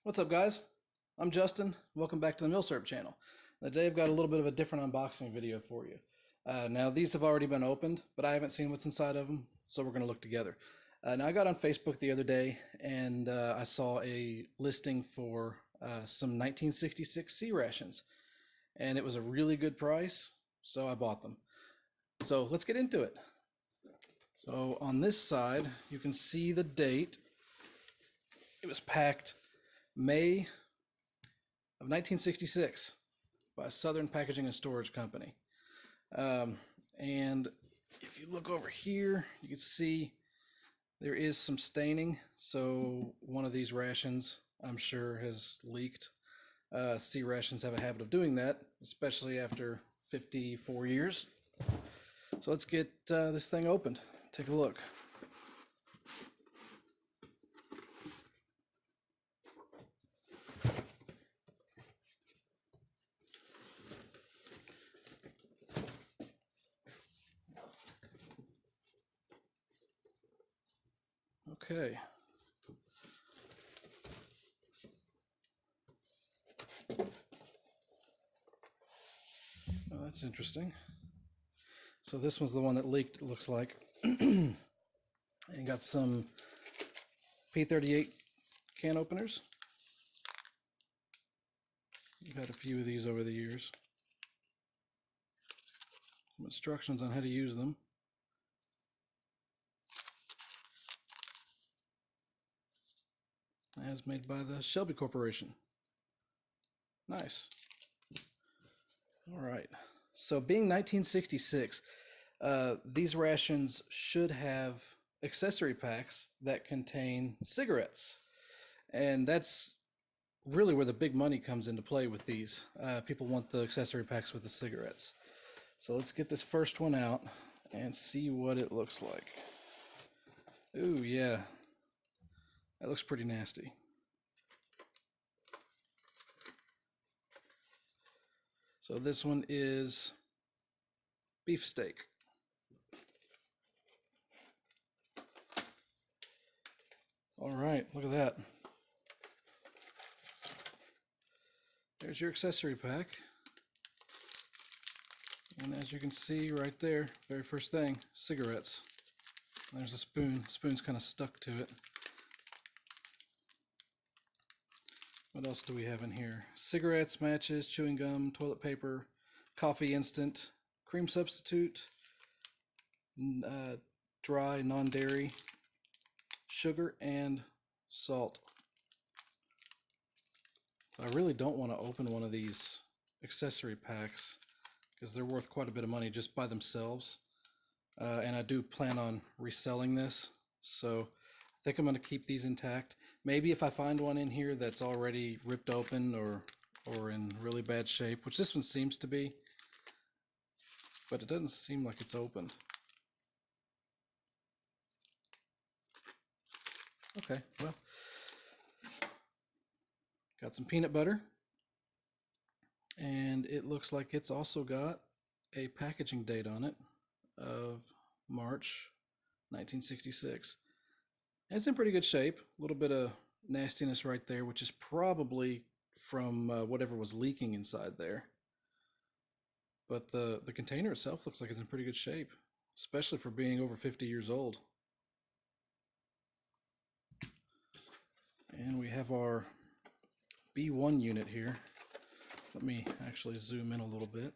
What's up, guys? I'm Justin. Welcome back to the Milsurp channel. Today I've got a little bit of a different unboxing video for you. Now, these have already been opened, but I haven't seen what's inside of them, so we're going to look together. Now, I got on Facebook the other day, and I saw a listing for some 1966 C-Rations, and it was a really good price, so I bought them. So let's get into it. So on this side, you can see the date. It was packed May of 1966 by Southern Packaging and Storage Company. And if you look over here, you can see there is some staining. So one of these rations, I'm sure, has leaked. C-Rations have a habit of doing that, especially after 54 years. So let's get this thing opened. Take a look. Okay. Well, that's interesting. So this one's the one that leaked, it looks like. And got some P38 can openers. We've had a few of these over the years. Some instructions on how to use them. As made by the Shelby Corporation. Nice. All right. So being 1966, these rations should have accessory packs that contain cigarettes. And that's really where the big money comes into play with these. People want the accessory packs with the cigarettes. So let's get this first one out and see what it looks like. Ooh, yeah. That looks pretty nasty. So this one is beef steak. All right, look at that. There's your accessory pack. And as you can see right there, very first thing, cigarettes. There's a spoon. The spoon's kind of stuck to it. What else do we have in here? Cigarettes, matches, chewing gum, toilet paper, coffee instant, cream substitute, dry, non-dairy, sugar, and salt. I really don't want to open one of these accessory packs because they're worth quite a bit of money just by themselves. And I do plan on reselling this, so I think I'm going to keep these intact. Maybe if I find one in here that's already ripped open or in really bad shape, which this one seems to be, but it doesn't seem like it's opened. Okay, well, got some peanut butter, and it looks like it's also got a packaging date on it of March 1966. And it's in pretty good shape. A little bit of nastiness right there, which is probably from whatever was leaking inside there. But the container itself looks like it's in pretty good shape, especially for being over 50 years old. And we have our B1 unit here. Let me actually zoom in a little bit.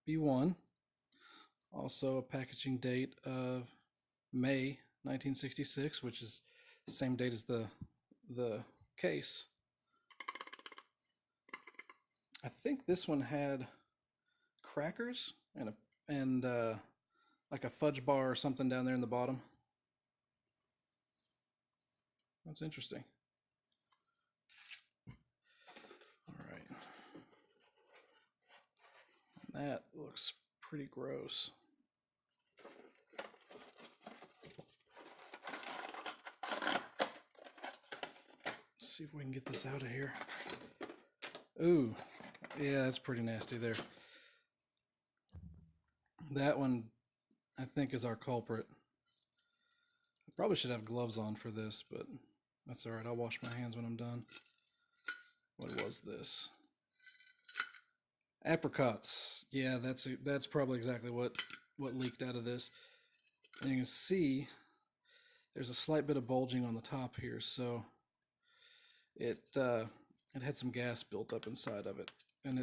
B1, also a packaging date of May 1966, which is the same date as the case. I think this one had crackers and like a fudge bar or something down there in the bottom. That's interesting. All right. That looks pretty gross. Let's see if we can get this out of here. Ooh, yeah, that's pretty nasty there. That one, I think, is our culprit. Probably should have gloves on for this, but that's all right. I'll wash my hands when I'm done. What was this? Apricots. Yeah, that's probably exactly what leaked out of this. And you can see there's a slight bit of bulging on the top here, so it had some gas built up inside of it, and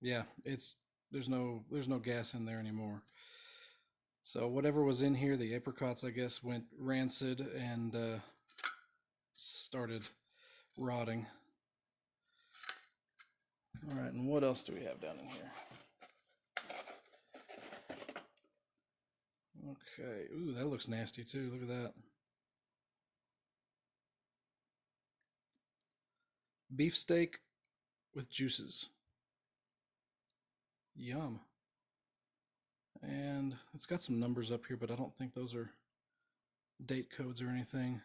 there's no gas in there anymore. So whatever was in here, the apricots, I guess, went rancid and started rotting. All right, and what else do we have down in here? Okay, ooh, that looks nasty too. Look at that. Beefsteak with juices. Yum. And it's got some numbers up here, but I don't think those are date codes or anything.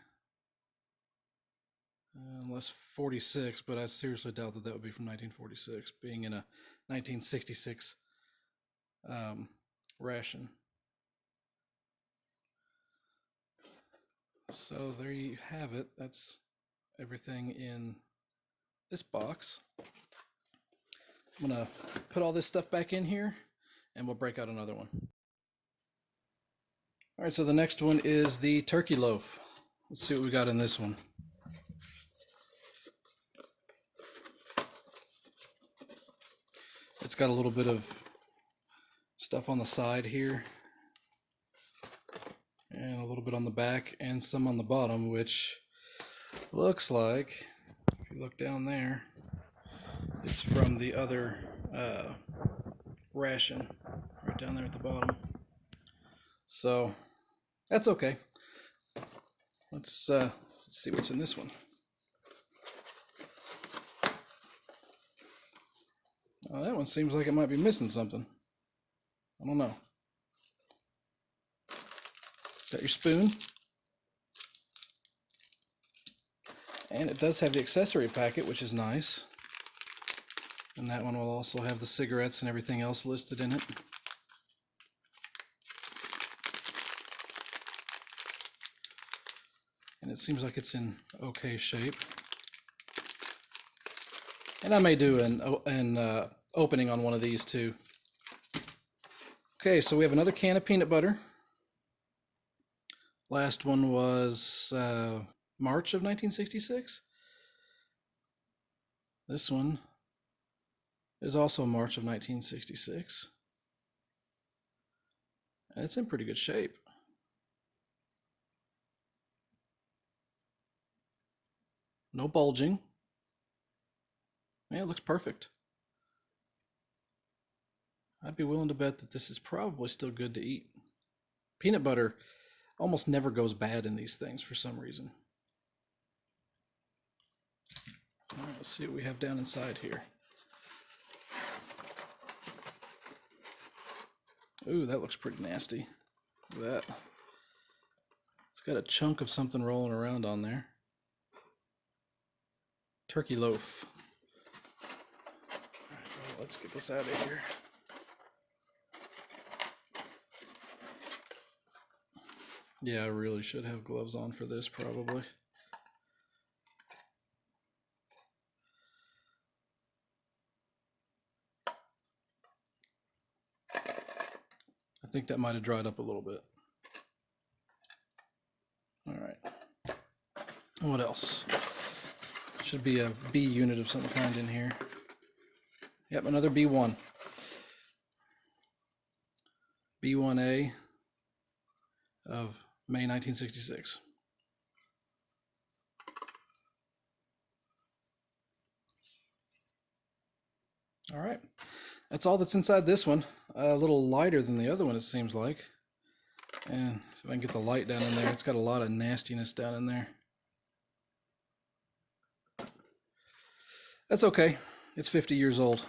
Unless 46, but I seriously doubt that would be from 1946, being in a 1966 ration. So there you have it. That's everything in this box. I'm gonna put all this stuff back in here and we'll break out another one. All right, so the next one is the turkey loaf. Let's see what we got in this one. It's got a little bit of stuff on the side here and a little bit on the back and some on the bottom, which looks like, if you look down there, it's from the other ration right down there at the bottom. So that's okay. Let's see what's in this one. Oh, that one seems like it might be missing something. I don't know. Got your spoon. And it does have the accessory packet, which is nice. And that one will also have the cigarettes and everything else listed in it. And it seems like it's in okay shape. And I may do an opening on one of these too. Okay, so we have another can of peanut butter. Last one was March of 1966. This one is also March of 1966. And it's in pretty good shape. No bulging. Man, it looks perfect. I'd be willing to bet that this is probably still good to eat. Peanut butter almost never goes bad in these things for some reason. All right, let's see what we have down inside here. Ooh, that looks pretty nasty. Look at that. It's got a chunk of something rolling around on there. Turkey loaf. All right, well, let's get this out of here. Yeah, I really should have gloves on for this, probably. I think that might have dried up a little bit. All right. What else? Should be a B unit of some kind in here. Yep, another B1. B1A of May 1966. All right, that's all that's inside this one. A little lighter than the other one, it seems like. And see if I can get the light down in there. It's got a lot of nastiness down in there. That's okay. It's 50 years old.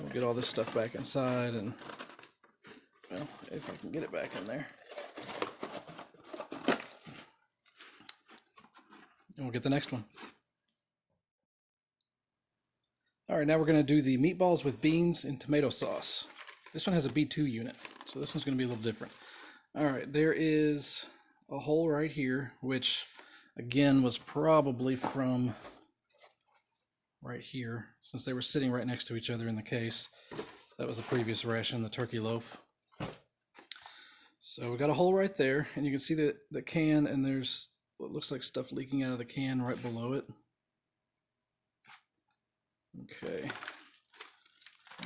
We'll get all this stuff back inside and, well, if I can get it back in there. And we'll get the next one. All right, now we're going to do the meatballs with beans and tomato sauce. This one has a B2 unit. So this one's going to be a little different. All right, there is a hole right here, which again was probably from right here, since they were sitting right next to each other in the case. That was the previous ration, the turkey loaf. So we got a hole right there, and you can see the can, and there's what looks like stuff leaking out of the can right below it. Okay.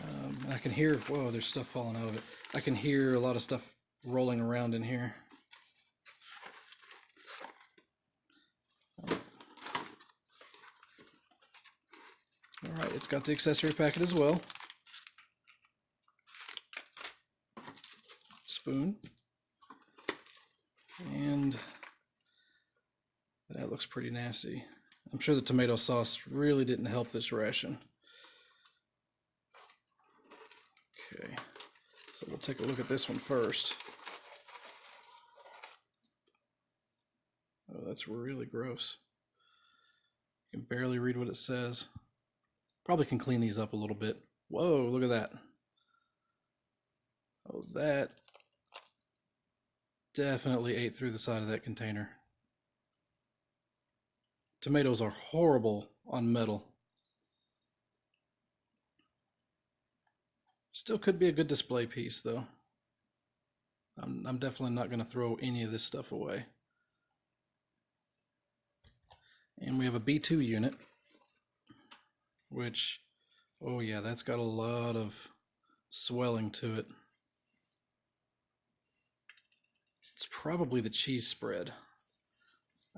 And I can hear, whoa, there's stuff falling out of it. I can hear a lot of stuff rolling around in here. All right, it's got the accessory packet as well. Spoon. And that looks pretty nasty. I'm sure the tomato sauce really didn't help this ration. Okay, so we'll take a look at this one first. Oh, that's really gross. You can barely read what it says. Probably can clean these up a little bit. Whoa, look at that. Oh, that definitely ate through the side of that container. Tomatoes are horrible on metal. Still could be a good display piece, though. I'm definitely not going to throw any of this stuff away. And we have a B2 unit, which, oh yeah, that's got a lot of swelling to it. It's probably the cheese spread,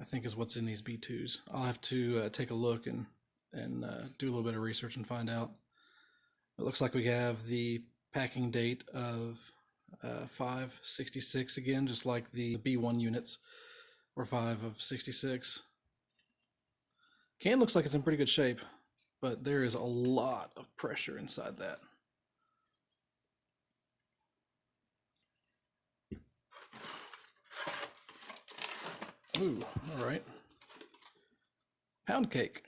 I think, is what's in these B2s. I'll have to take a look and do a little bit of research and find out. It looks like we have the packing date of 5/66 again, just like the B1 units were 5 of 66. Can looks like it's in pretty good shape, but there is a lot of pressure inside that. Ooh, all right. Pound cake.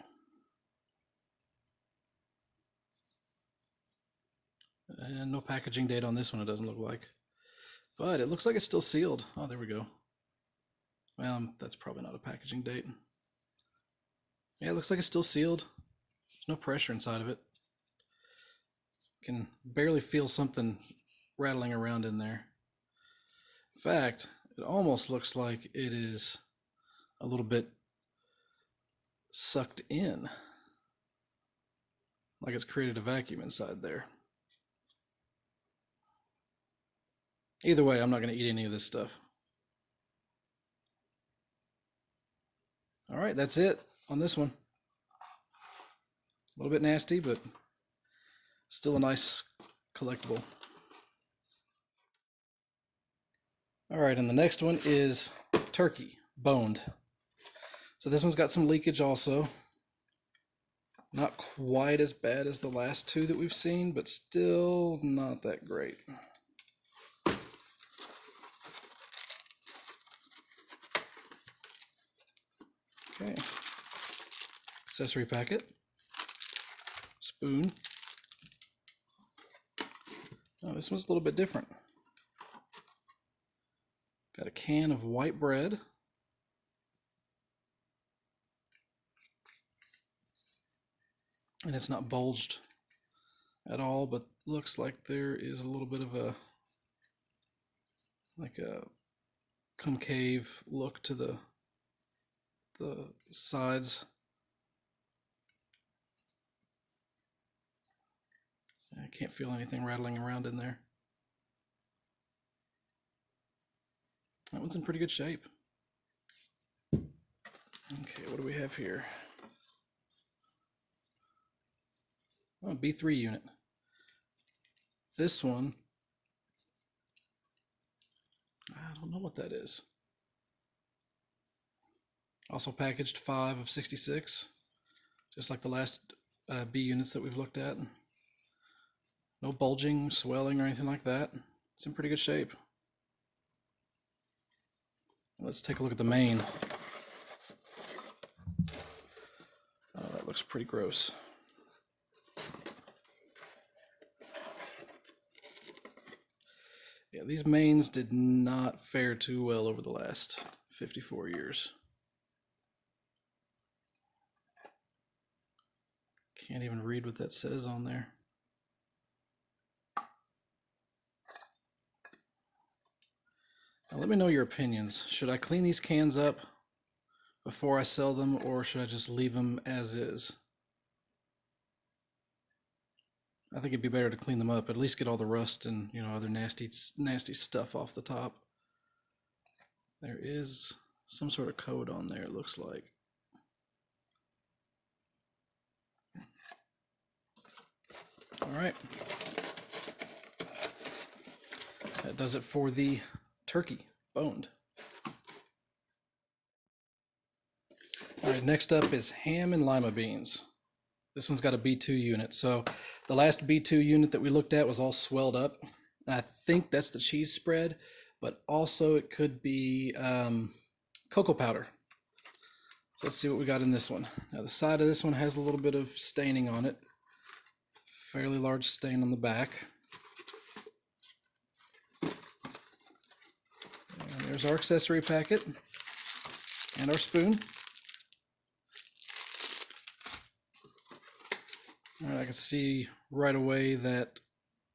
And no packaging date on this one, it doesn't look like. But it looks like it's still sealed. Oh, there we go. Well, that's probably not a packaging date. Yeah, it looks like it's still sealed. There's no pressure inside of it. Can barely feel something rattling around in there. In fact, it almost looks like it is a little bit sucked in. Like it's created a vacuum inside there. Either way, I'm not going to eat any of this stuff. All right, that's it on this one. A little bit nasty, but still a nice collectible. All right, and the next one is turkey, boned. So this one's got some leakage also. Not quite as bad as the last two that we've seen, but still not that great. Okay. Accessory packet. Spoon. Oh, this one's a little bit different. Got a can of white bread. And it's not bulged at all, but looks like there is a little bit of a concave look to the sides. I can't feel anything rattling around in there. That one's in pretty good shape. Okay, what do we have here? Oh, B3 unit. This one, I don't know what that is. Also packaged 5 of 66, just like the last B units that we've looked at. No bulging, swelling, or anything like that. It's in pretty good shape. Let's take a look at the main. Oh, that looks pretty gross. Yeah, these mains did not fare too well over the last 54 years. Can't even read what that says on there. Now let me know your opinions. Should I clean these cans up before I sell them, or should I just leave them as is? I think it'd be better to clean them up, at least get all the rust and, you know, other nasty stuff off the top. There is some sort of code on there, it looks like. All right. That does it for the turkey, boned. All right, next up is ham and lima beans. This one's got a B2 unit. So the last B2 unit that we looked at was all swelled up. And I think that's the cheese spread, but also it could be cocoa powder. So let's see what we got in this one. Now the side of this one has a little bit of staining on it. Fairly large stain on the back. And there's our accessory packet and our spoon. All right, I can see right away that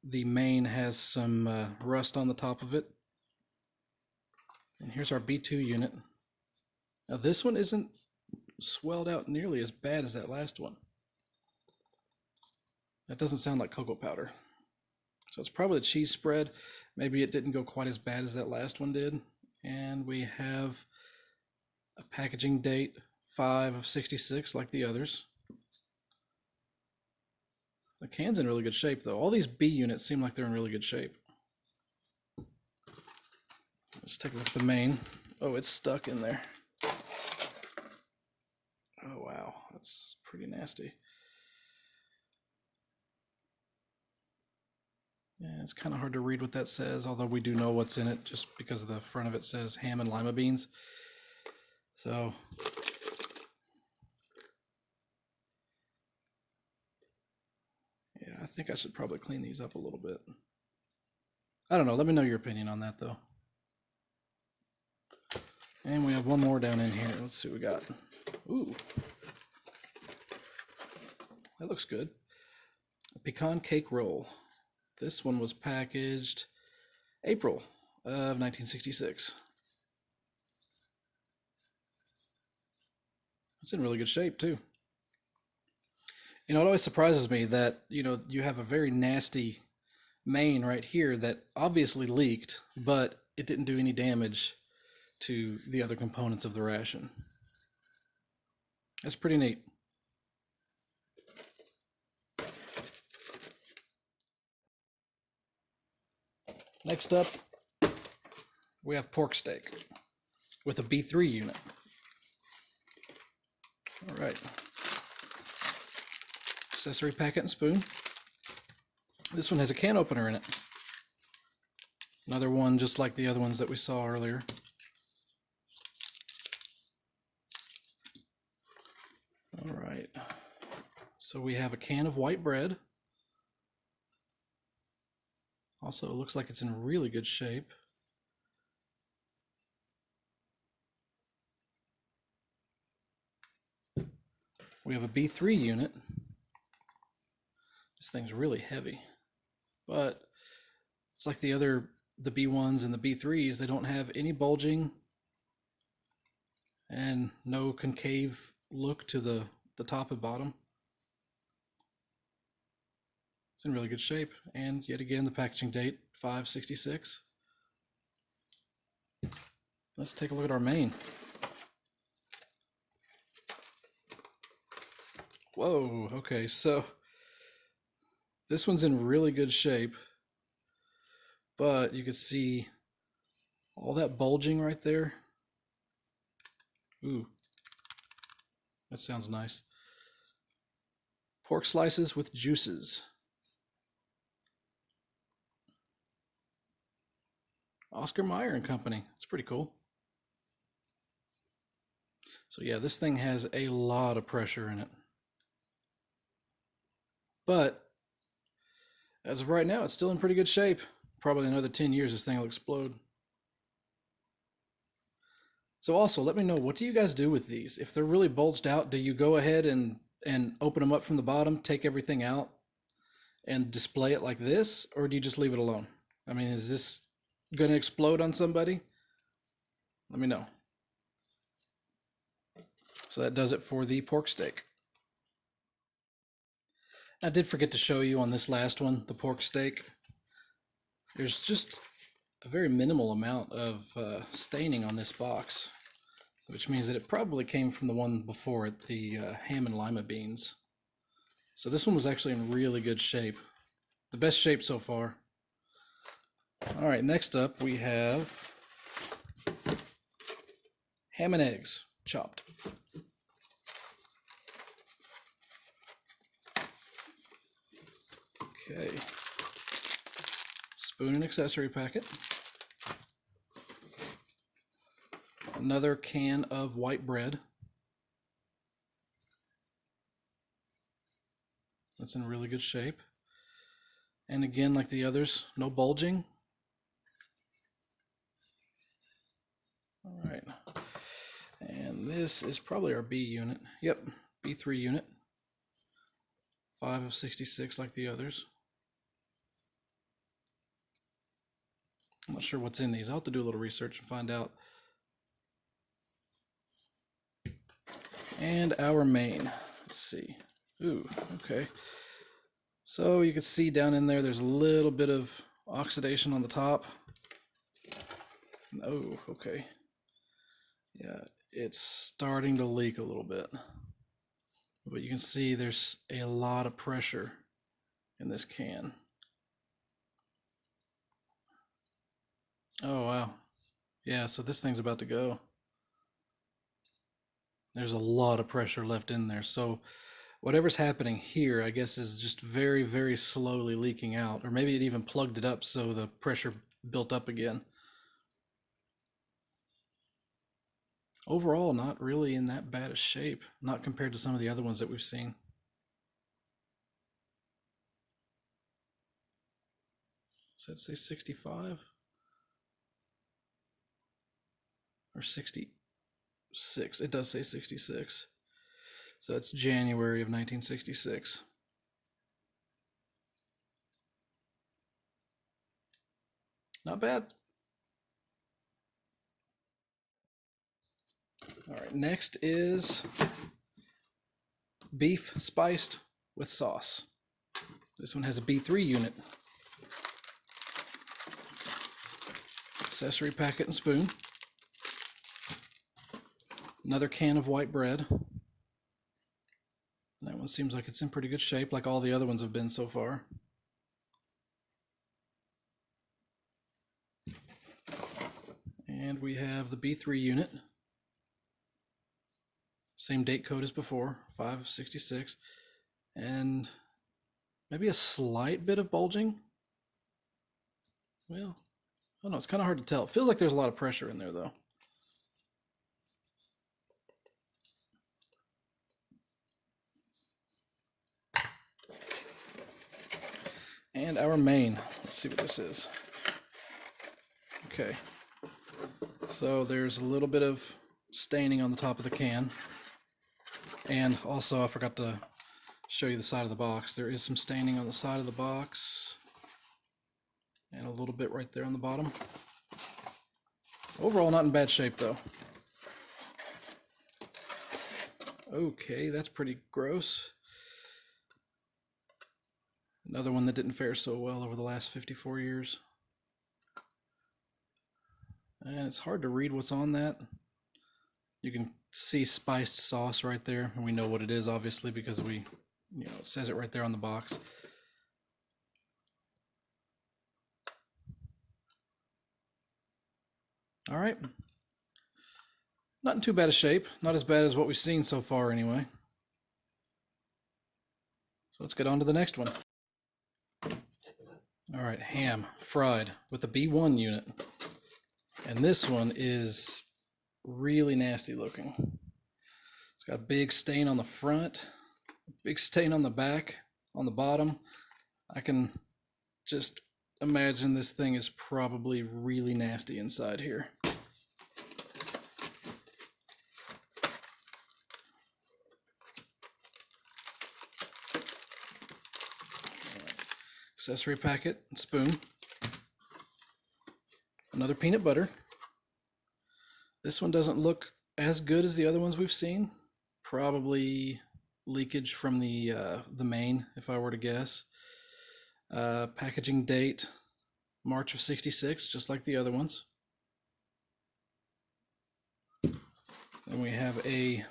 the main has some rust on the top of it. And here's our B2 unit. Now this one isn't swelled out nearly as bad as that last one. That doesn't sound like cocoa powder. So it's probably the cheese spread. Maybe it didn't go quite as bad as that last one did. And we have a packaging date 5 of 66 like the others. The can's in really good shape though. All these B units seem like they're in really good shape. Let's take a look at the main. Oh, it's stuck in there. Oh wow, that's pretty nasty. Yeah, it's kind of hard to read what that says, although we do know what's in it just because the front of it says ham and lima beans. So yeah, I think I should probably clean these up a little bit. I don't know, let me know your opinion on that though. And we have one more down in here. Let's see what we got. Ooh, that looks good. A pecan cake roll. This one was packaged April of 1966. It's in really good shape too. You know, it always surprises me that, you know, you have a very nasty main right here that obviously leaked, but it didn't do any damage to the other components of the ration. That's pretty neat. Next up, we have pork steak with a B3 unit. All right. Accessory packet and spoon. This one has a can opener in it. Another one just like the other ones that we saw earlier. All right. So we have a can of white bread. Also, it looks like it's in really good shape. We have a B3 unit. This thing's really heavy, but it's like the B1s and the B3s. They don't have any bulging and no concave look to the top and bottom. It's in really good shape. And yet again, the packaging date, 5/66. Let's take a look at our main. Whoa, okay, so this one's in really good shape, but you can see all that bulging right there. Ooh, that sounds nice. Pork slices with juices. Oscar Mayer and Company. That's pretty cool. So yeah, this thing has a lot of pressure in it. But as of right now, it's still in pretty good shape. Probably another 10 years, this thing will explode. So also, let me know, what do you guys do with these? If they're really bulged out, do you go ahead and open them up from the bottom, take everything out, and display it like this, or do you just leave it alone? I mean, is this going to explode on somebody? Let me know. So that does it for the pork steak. I did forget to show you on this last one, the pork steak. There's just a very minimal amount of staining on this box, which means that it probably came from the one before it, the ham and Lima beans. So this one was actually in really good shape. The best shape so far. All right, next up we have ham and eggs chopped. Okay. Spoon and accessory packet. Another can of white bread. That's in really good shape. And again, like the others, no bulging. All right. And this is probably our B unit. Yep, B3 unit. 5 of 66 like the others. I'm not sure what's in these. I'll have to do a little research and find out. And our main. Let's see. Ooh, okay. So you can see down in there, there's a little bit of oxidation on the top. Oh, okay. Yeah, it's starting to leak a little bit. But you can see there's a lot of pressure in this can. Oh, wow. Yeah, so this thing's about to go. There's a lot of pressure left in there. So whatever's happening here, I guess, is just very, very slowly leaking out. Or maybe it even plugged it up so the pressure built up again. Overall, not really in that bad a shape, not compared to some of the other ones that we've seen. Does that say 65? Or 66? It does say 66. So that's January of 1966. Not bad. All right, next is beef spiced with sauce. This one has a B3 unit. Accessory packet and spoon. Another can of white bread. That one seems like it's in pretty good shape, like all the other ones have been so far. And we have the B3 unit. Same date code as before, 566. And maybe a slight bit of bulging. Well, I don't know, it's kind of hard to tell. It feels like there's a lot of pressure in there though. And our main, let's see what this is. Okay, so there's a little bit of staining on the top of the can. And also, I forgot to show you the side of the box. There is some staining on the side of the box. And a little bit right there on the bottom. Overall, not in bad shape though. Okay, that's pretty gross. Another one that didn't fare so well over the last 54 years. And it's hard to read what's on that. You can see spiced sauce right there, and we know what it is obviously because it says it right there on the box. All right. Not in too bad a shape. Not as bad as what we've seen so far anyway. So let's get on to the next one. All right, ham fried with the B1 unit. And this one is really nasty looking. It's got a big stain on the front, a big stain on the back, on the bottom. I can just imagine this thing is probably really nasty inside here. Accessory packet, spoon, another peanut butter. This one doesn't look as good as the other ones we've seen. Probably leakage from the main, if I were to guess. Packaging date, March of '66, just like the other ones. Then we have a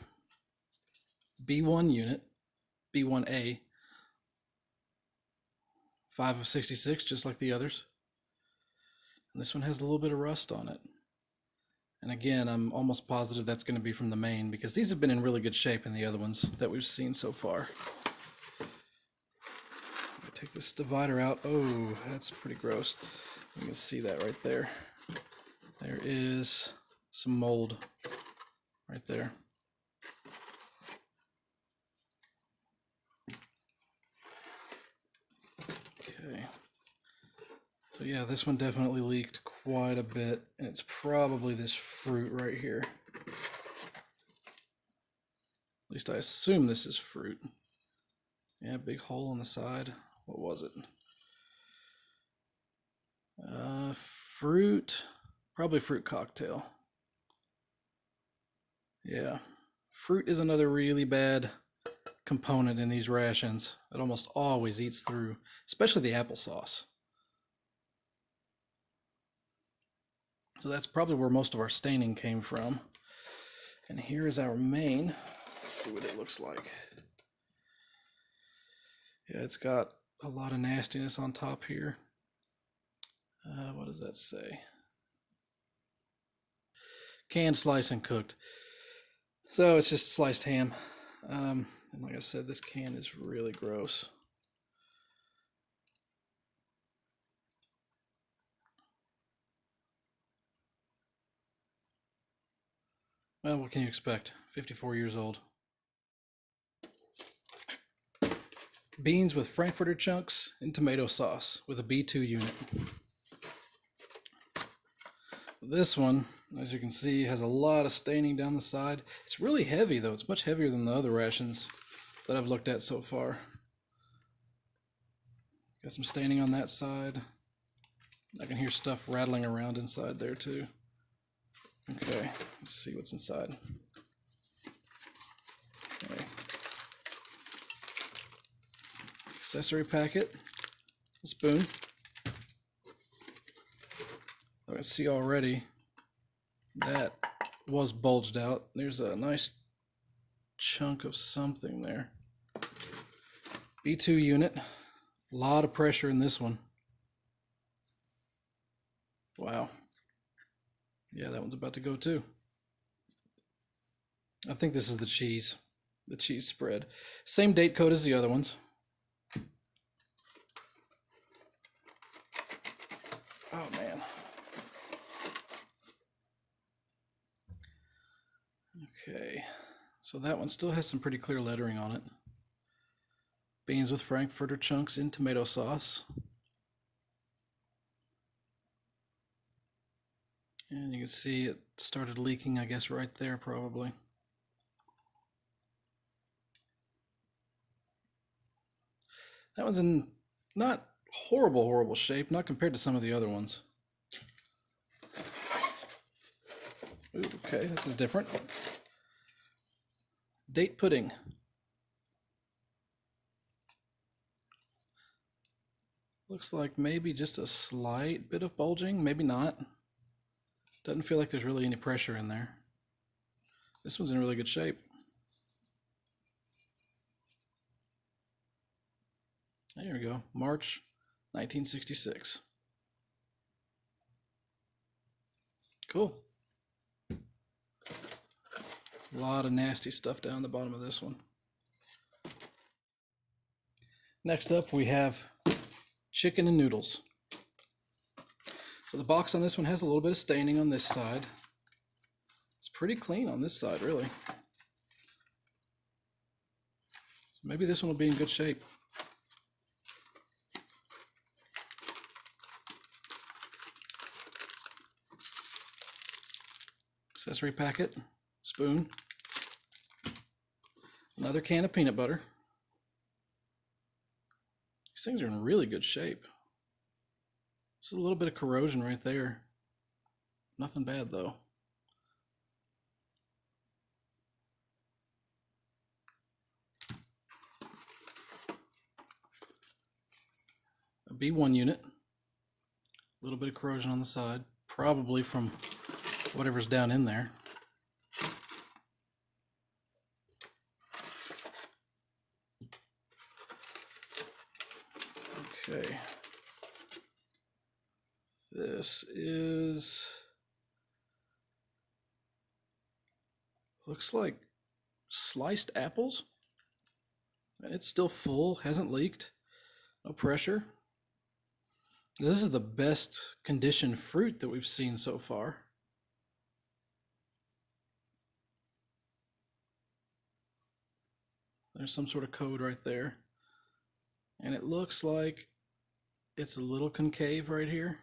B1 unit, B1A, 5 of '66, just like the others. And this one has a little bit of rust on it. And again, I'm almost positive that's going to be from the main, because these have been in really good shape in the other ones that we've seen so far. Take this divider out. Oh, that's pretty gross. You can see that right there. There is some mold right there. Okay. So yeah, this one definitely leaked quite a bit, and it's probably this fruit right here. At least I assume this is fruit. Yeah, big hole on the side. What was it? Fruit, probably fruit cocktail. Yeah, fruit is another really bad component in these rations. It almost always eats through, especially the applesauce. So that's probably where most of our staining came from. And here is our main. Let's see what it looks like. Yeah, it's got a lot of nastiness on top here. What does that say? Canned, sliced, and cooked. So it's just sliced ham. And like I said, this can is really gross. Well, what can you expect? 54 years old. Beans with Frankfurter chunks and tomato sauce with a B2 unit. This one, as you can see, has a lot of staining down the side. It's really heavy though. It's much heavier than the other rations that I've looked at so far. Got some staining on that side. I can hear stuff rattling around inside there too. Okay, let's see what's inside. Okay. Accessory packet, a spoon. I can see already that was bulged out. There's a nice chunk of something there. B2 unit, a lot of pressure in this one. Wow. Yeah, that one's about to go too. I think this is the cheese spread. Same date code as the other ones. Oh man. Okay, so that one still has some pretty clear lettering on it. Beans with Frankfurter chunks in tomato sauce. And you can see it started leaking, I guess, right there probably. That one's in not horrible shape, not compared to some of the other ones. Ooh, okay, this is different. Date pudding. Looks like maybe just a slight bit of bulging, maybe not. Doesn't feel like there's really any pressure in there. This one's in really good shape. There we go, March 1966. Cool. A lot of nasty stuff down the bottom of this one. Next up, we have chicken and noodles. So the box on this one has a little bit of staining on this side. It's pretty clean on this side, really. So maybe this one will be in good shape. accessory packet, spoon, another can of peanut butter. These things are in really good shape. Just a little bit of corrosion right there. Nothing bad though. A B1 unit. A little bit of corrosion on the side, probably from whatever's down in there. Okay. This looks like sliced apples. And it's still full, hasn't leaked, no pressure. This is the best conditioned fruit that we've seen so far. There's some sort of code right there. And it looks like it's a little concave right here.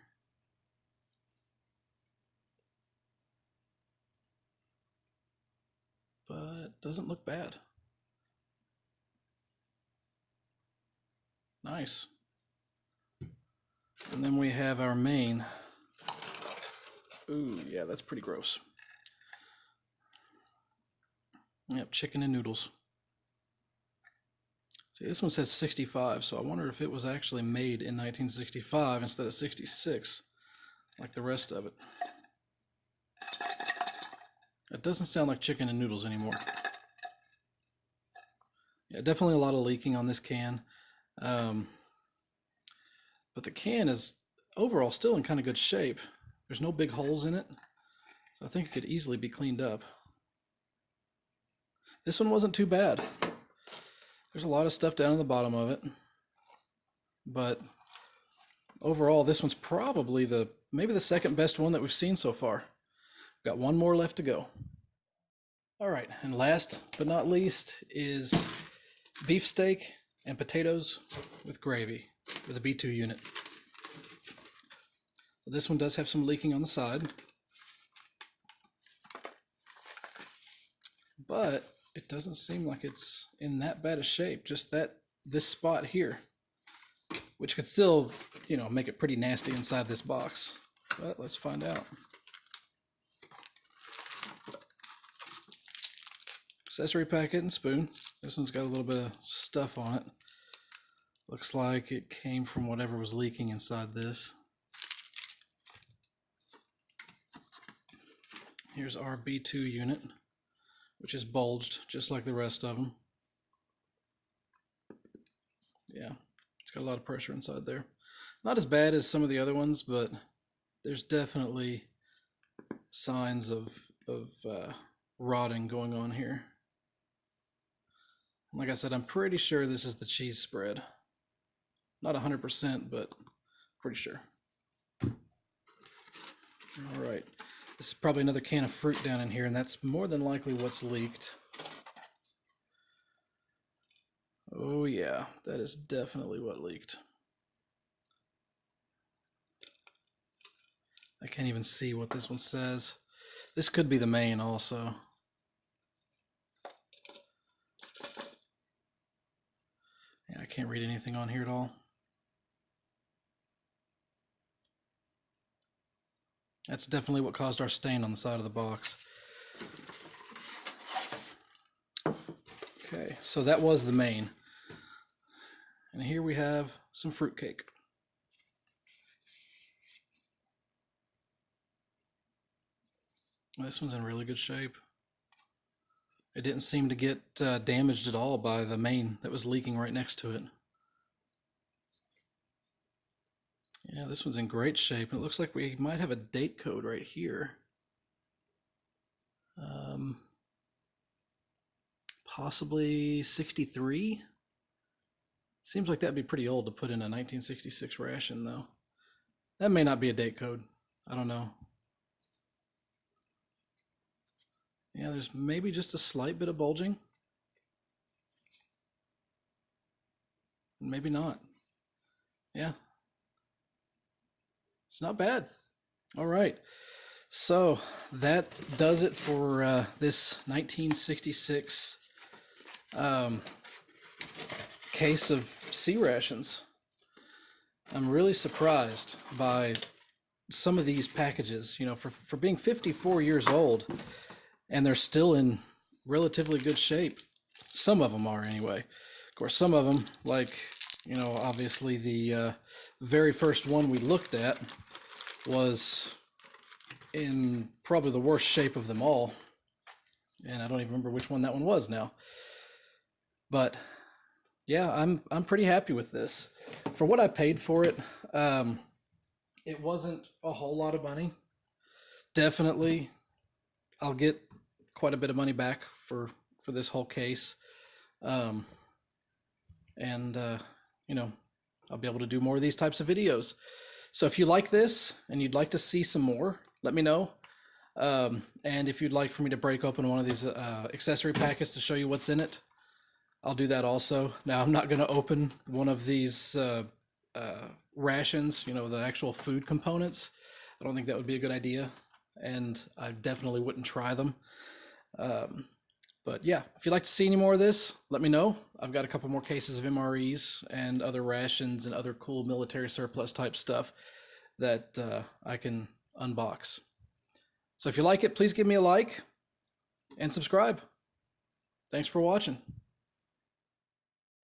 But doesn't look bad. Nice. And then we have our main. Ooh, yeah, that's pretty gross. Yep, chicken and noodles. See, this one says 65, so I wonder if it was actually made in 1965 instead of 66, like the rest of it. It doesn't sound like chicken and noodles anymore. Yeah, definitely a lot of leaking on this can. But the can is overall still in kind of good shape. There's no big holes in it, so I think it could easily be cleaned up. This one wasn't too bad. There's a lot of stuff down in the bottom of it, but overall this one's probably maybe the second best one that we've seen so far. We've got one more left to go. All right, and last but not least is beef steak and potatoes with gravy for the B2 unit. So this one does have some leaking on the side, but it doesn't seem like it's in that bad a shape. Just this spot here, which could still, make it pretty nasty inside this box. But let's find out. Accessory packet and spoon. This one's got a little bit of stuff on it. Looks like it came from whatever was leaking inside this. Here's our B2 unit, which is bulged just like the rest of them. Yeah, it's got a lot of pressure inside there. Not as bad as some of the other ones, but there's definitely signs of rotting going on here. Like I said, I'm pretty sure this is the cheese spread. Not 100%, but pretty sure. All right. This is probably another can of fruit down in here, and that's more than likely what's leaked. Oh yeah, that is definitely what leaked. I can't even see what this one says. This could be the main also. Yeah, I can't read anything on here at all. That's definitely what caused our stain on the side of the box. Okay, so that was the main. And here we have some fruitcake. This one's in really good shape. It didn't seem to get damaged at all by the main that was leaking right next to it. Yeah, this one's in great shape. It looks like we might have a date code right here. Possibly 63. Seems like that'd be pretty old to put in a 1966 ration, though. That may not be a date code. I don't know. Yeah, there's maybe just a slight bit of bulging. Maybe not. Yeah. It's not bad. All right. So that does it for this 1966 case of C-Rations. I'm really surprised by some of these packages, you know, for being 54 years old, and they're still in relatively good shape. Some of them are, anyway. Of course, some of them, like, you know, obviously the very first one we looked at was in probably the worst shape of them all. And I don't even remember which one that one was now. But yeah, I'm pretty happy with this. For what I paid for it, it wasn't a whole lot of money. Definitely, I'll get quite a bit of money back for this whole case, um, and you know, I'll be able to do more of these types of videos. So if you like this and you'd like to see some more, let me know. And if you'd like for me to break open one of these accessory packets to show you what's in it, I'll do that also. Now, I'm not going to open one of these rations, you know, the actual food components. I don't think that would be a good idea, and I definitely wouldn't try them. But yeah, if you'd like to see any more of this, let me know. I've got a couple more cases of MREs and other rations and other cool military surplus type stuff that I can unbox. So if you like it, please give me a like and subscribe. Thanks for watching.